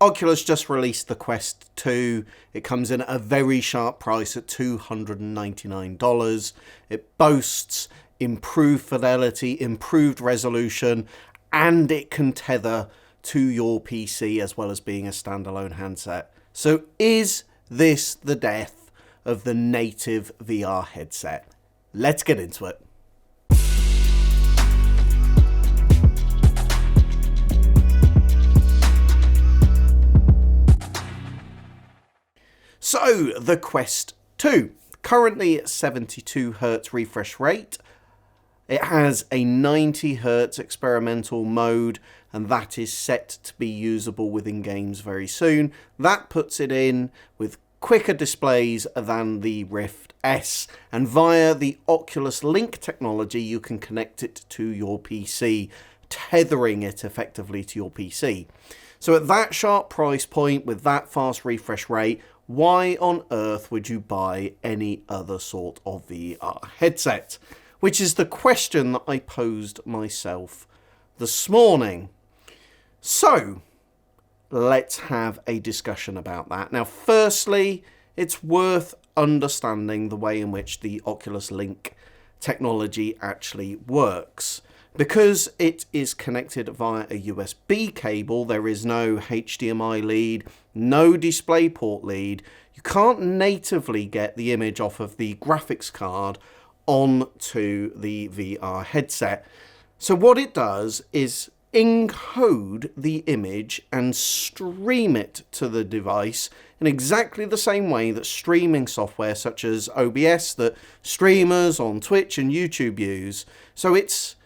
Oculus just released the Quest 2. It comes in at a very sharp price at $299. It boasts improved fidelity, improved resolution, and it can tether to your PC as well as being a standalone handset. So is this the death of the native VR headset? Let's get into it. So, the Quest 2, currently at 72Hz refresh rate. It has a 90Hz experimental mode, and that is set to be usable within games very soon. That puts it in with quicker displays than the Rift S, and via the Oculus Link technology you can connect it to your PC, tethering it effectively to your PC. So at that sharp price point with that fast refresh rate, why on earth would you buy any other sort of VR headset? Which is the question that I posed myself this morning. So, let's have a discussion about that. Now, firstly, it's worth understanding the way in which the Oculus Link technology actually works. Because it is connected via a USB cable, there is no HDMI lead, no DisplayPort lead. You can't natively get the image off of the graphics card onto the VR headset. So what it does is encode the image and stream it to the device in exactly the same way that streaming software such as OBS that streamers on Twitch and YouTube use. So it's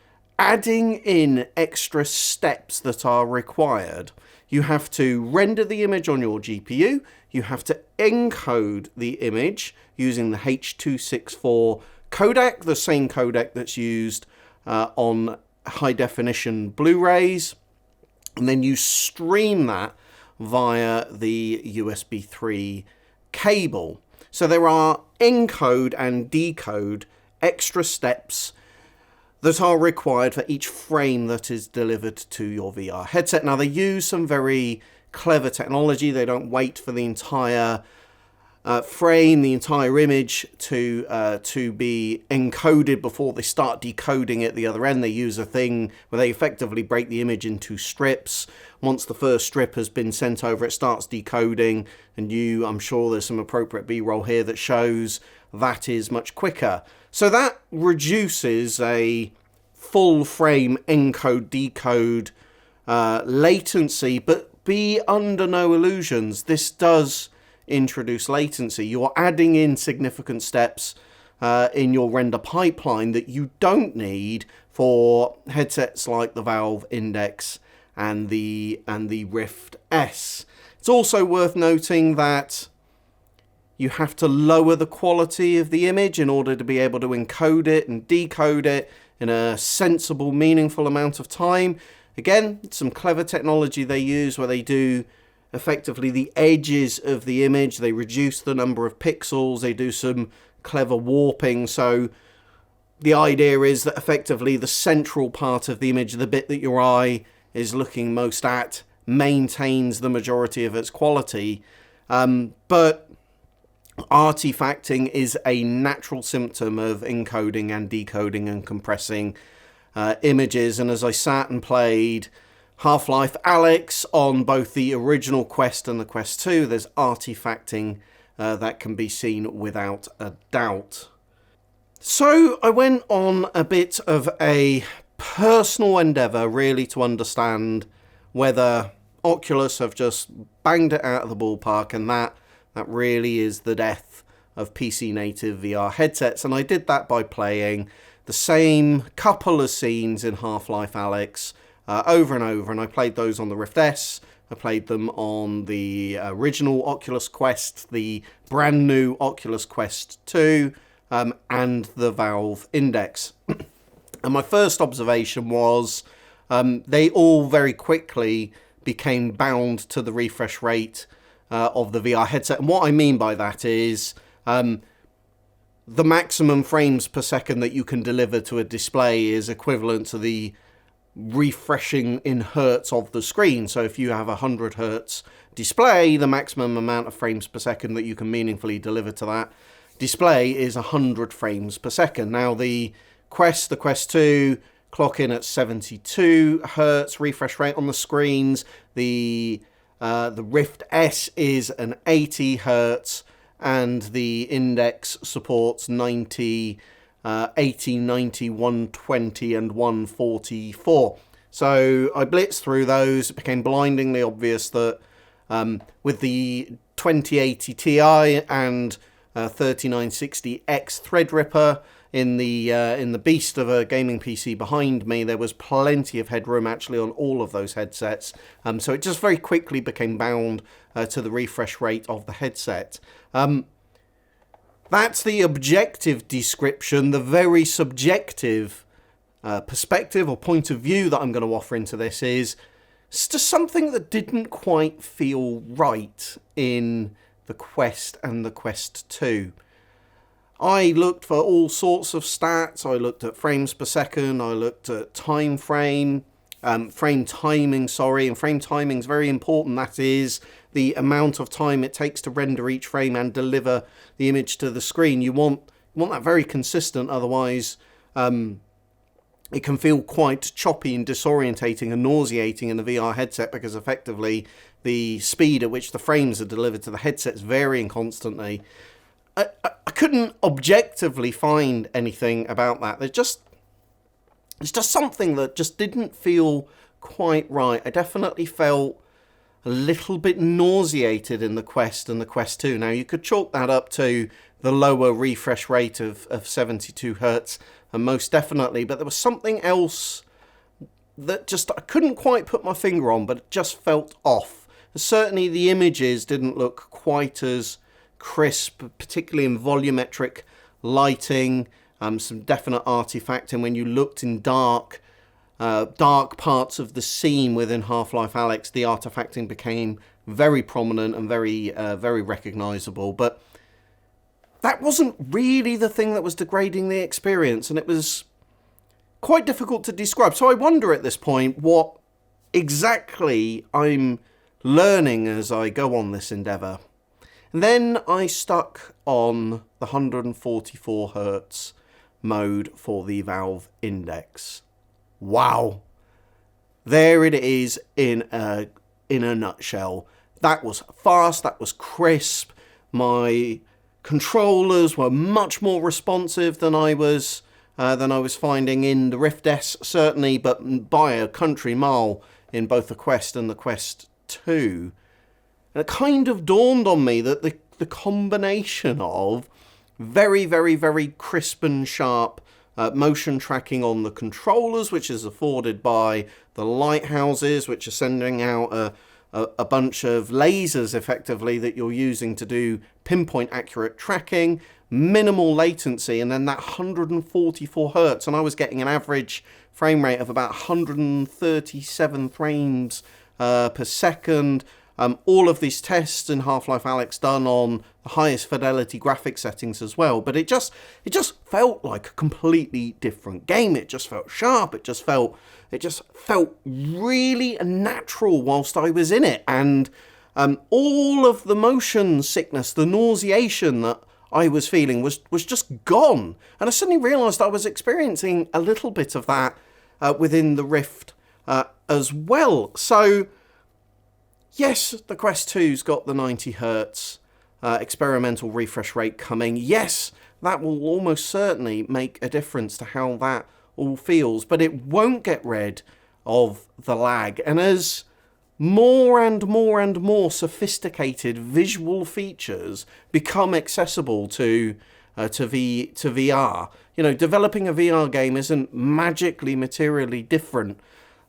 adding in extra steps that are required. You have to render the image on your GPU, you have to encode the image using the H.264 codec, the same codec that's used on high definition Blu-rays, and then you stream that via the USB 3 cable. So there are encode and decode extra steps that are required for each frame that is delivered to your VR headset. Now, they use some very clever technology. They don't wait for the entire frame, the entire image to be encoded before they start decoding at the other end. They use a thing where they effectively break the image into strips. Once the first strip has been sent over, it starts decoding, and I'm sure there's some appropriate B-roll here that shows that is much quicker. So that reduces a full frame encode decode latency, but be under no illusions, this does introduce latency. You're adding in significant steps in your render pipeline that you don't need for headsets like the Valve Index and the Rift S. It's also worth noting that you have to lower the quality of the image in order to be able to encode it and decode it in a sensible, meaningful amount of time. Again, some clever technology they use where they do effectively the edges of the image. They reduce the number of pixels. They do some clever warping. So the idea is that effectively the central part of the image, the bit that your eye is looking most at, maintains the majority of its quality. But artifacting is a natural symptom of encoding and decoding and compressing images. And as I sat and played Half-Life Alyx on both the original Quest and the Quest 2, there's artifacting that can be seen without a doubt. So I went on a bit of a personal endeavour really to understand whether Oculus have just banged it out of the ballpark and that really is the death of PC native VR headsets. And I did that by playing the same couple of scenes in Half-Life Alyx over and over, and I played those on the Rift S, I played them on the original Oculus Quest, the brand new Oculus Quest 2, and the Valve Index. And my first observation was they all very quickly became bound to the refresh rate of the VR headset. And what I mean by that is the maximum frames per second that you can deliver to a display is equivalent to the refreshing in hertz of the screen. So if you have a 100 hertz display, the maximum amount of frames per second that you can meaningfully deliver to that display is 100 frames per second. Now the Quest 2 clock in at 72 hertz refresh rate on the screens. The Rift S is an 80 hertz, and the Index supports 90, 80, 90, 120 and 144. So I blitzed through those. It became blindingly obvious that with the 2080 Ti and 3960X Threadripper in the beast of a gaming PC behind me, there was plenty of headroom actually on all of those headsets. So it just very quickly became bound to the refresh rate of the headset. That's the objective description. The very subjective perspective or point of view that I'm going to offer into this is it's just something that didn't quite feel right in the Quest and the Quest 2. I looked for all sorts of stats. I looked at frames per second. I looked at frame timing, and frame timing is very important. That is the amount of time it takes to render each frame and deliver the image to the screen. You want that very consistent, otherwise it can feel quite choppy and disorientating and nauseating in the VR headset, because effectively the speed at which the frames are delivered to the headset is varying constantly. I couldn't objectively find anything about that. It's just something that just didn't feel quite right. I definitely felt a little bit nauseated in the Quest and the Quest 2. Now, you could chalk that up to the lower refresh rate of 72 hertz, and most definitely, but there was something else that just I couldn't quite put my finger on, but it just felt off. Certainly the images didn't look quite as crisp, particularly in volumetric lighting, some definite artifacting. When you looked in dark parts of the scene within Half-Life Alyx, the artifacting became very prominent and very recognizable. But that wasn't really the thing that was degrading the experience, and it was quite difficult to describe. So I wonder at this point what exactly I'm learning as I go on this endeavour. And then I stuck on the 144 hertz mode for the Valve Index. Wow. There it is in a nutshell. That was fast, that was crisp. My controllers were much more responsive than I was finding in the Rift S, certainly, but by a country mile in both the Quest and the Quest 2. And it kind of dawned on me that the combination of very, very, very crisp and sharp motion tracking on the controllers, which is afforded by the lighthouses, which are sending out a bunch of lasers, effectively, that you're using to do pinpoint accurate tracking, minimal latency, and then that 144 hertz. And I was getting an average frame rate of about 137 frames per second. All of these tests in Half-Life Alyx done on the highest fidelity graphic settings as well, but it just felt like a completely different game. It just felt sharp. It just felt really natural whilst I was in it, and all of the motion sickness, the nauseation that I was feeling was just gone. And I suddenly realised I was experiencing a little bit of that within the Rift as well. So yes, the Quest 2's got the 90 hertz experimental refresh rate coming. Yes, that will almost certainly make a difference to how that all feels, but it won't get rid of the lag. And as more and more and more sophisticated visual features become accessible to VR, developing a VR game isn't magically materially different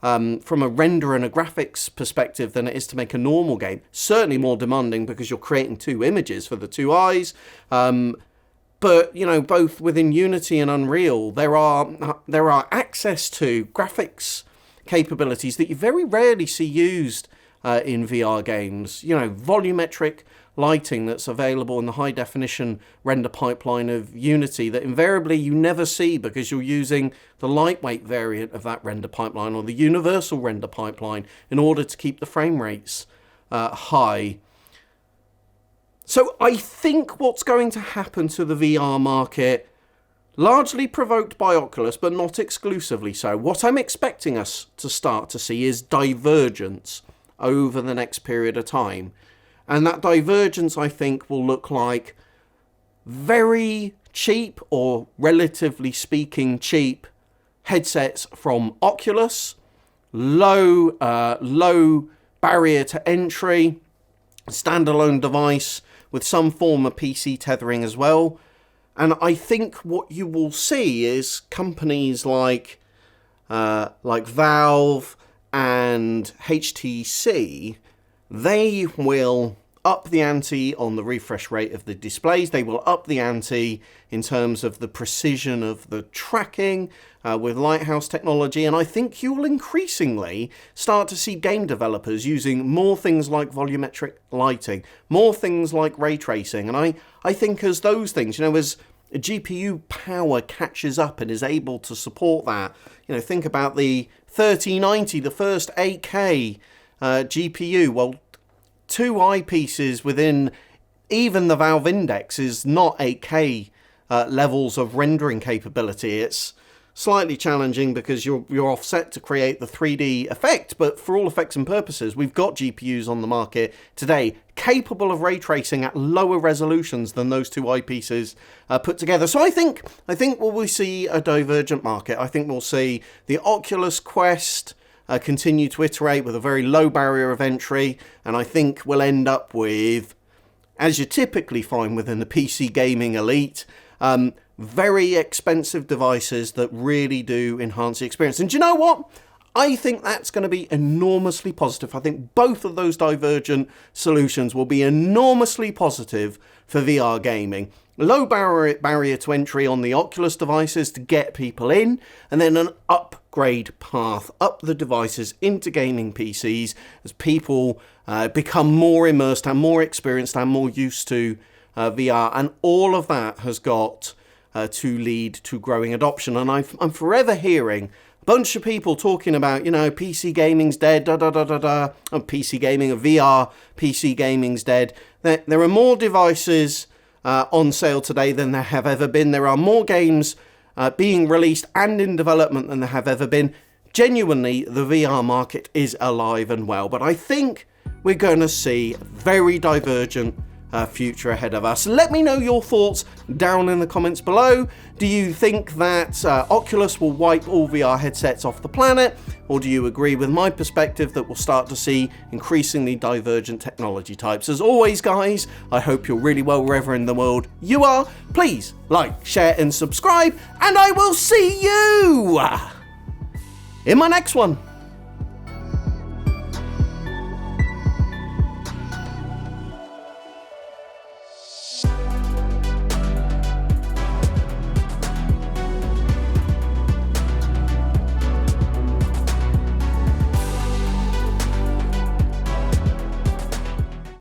from a render and a graphics perspective than it is to make a normal game. Certainly more demanding because you're creating two images for the two eyes. But, both within Unity and Unreal, there are access to graphics capabilities that you very rarely see used in VR games. You know, volumetric lighting that's available in the high definition render pipeline of Unity that invariably you never see because you're using the lightweight variant of that render pipeline or the universal render pipeline in order to keep the frame rates high. So I think what's going to happen to the VR market, largely provoked by Oculus, but not exclusively so, what I'm expecting us to start to see is divergence over the next period of time. And that divergence, I think, will look like very cheap, or relatively speaking cheap, headsets from Oculus, low barrier to entry, standalone device with some form of PC tethering as well. And I think what you will see is companies like Valve and HTC, they will up the ante on the refresh rate of the displays. They will up the ante in terms of the precision of the tracking with Lighthouse technology. And I think you'll increasingly start to see game developers using more things like volumetric lighting, more things like ray tracing. And I think as those things, you know, as GPU power catches up and is able to support that, you know, think about the 3090, the first 8K GPU. Well, two eyepieces within even the Valve Index is not 8K levels of rendering capability. It's slightly challenging because you're offset to create the 3D effect, but for all effects and purposes, we've got GPUs on the market today capable of ray tracing at lower resolutions than those two eyepieces put together. So I think will we see a divergent market. I think we'll see the Oculus Quest continue to iterate with a very low barrier of entry, and I think we'll end up with, as you typically find within the PC gaming elite, very expensive devices that really do enhance the experience. And do you know what? I think that's going to be enormously positive. I think both of those divergent solutions will be enormously positive for VR gaming. Low barrier to entry on the Oculus devices to get people in, and then an upgrade path up the devices into gaming PCs as people become more immersed and more experienced and more used to VR. And all of that has got to lead to growing adoption. And I'm forever hearing a bunch of people talking about, you know, PC gaming's dead, PC gaming, VR PC gaming's dead. There are more devices on sale today than there have ever been. There are more games being released and in development than there have ever been. Genuinely, the VR market is alive and well, but I think we're going to see a very divergent future ahead of us. Let me know your thoughts down in the comments below. Do you think that Oculus will wipe all VR headsets off the planet, or do you agree with my perspective that we'll start to see increasingly divergent technology types? As always, guys, I hope you're really well wherever in the world you are. Please like, share and subscribe, and I will see you in my next one.